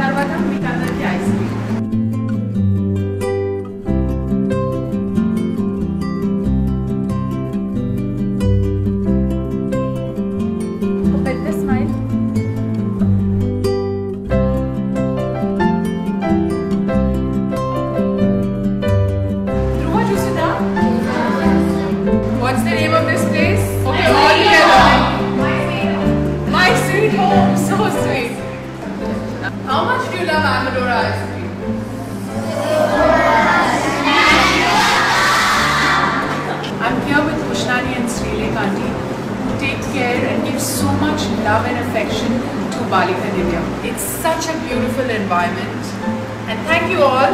తర్వాత మీకు అందరికీ ice cream. What's the name of this place? Okay, all together. My sweet home. So sweet. How much do you love Amadora ice cream? I'm here with Ushnani and Srilekha aunty, who take care and give so much love and affection to Balika Divya. It's such a beautiful environment. And thank you all.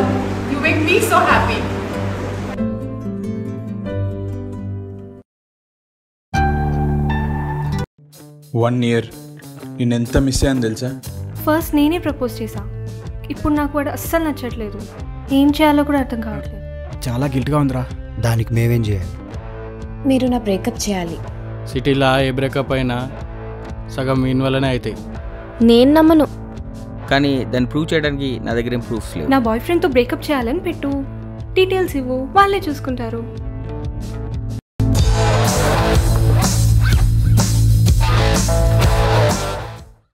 You make me so happy. One year. నేను ఎంత miss అయ్యాను తెలుసా? First నేనే propose చేశా. ఇప్పుడు నాకు వాడు అస్సలు నచ్చట్లేదు. ఏం చేయాలో కూడా అర్థం కావట్లేదు. చాలా గిల్ట్గా ఉందిరా. దానికి మేమేం చేయాలి? మీరు నా బ్రేకప్ చేయాలి. సిటీలో ఏ బ్రేకప్ అయినా సగం మీన్ వల్లనే అవుతాయి. నేను నమ్మను. కానీ దాన్ని ప్రూవ్ చేయడానికి నా దగ్గర ఏం ప్రూఫ్స్ లేవు. నా బాయ్ ఫ్రెండ్తో బ్రేకప్ చేయాలని పెట్టు, డీటెయిల్స్ ఇవ్వు, వాళ్ళే చూసుకుంటారు.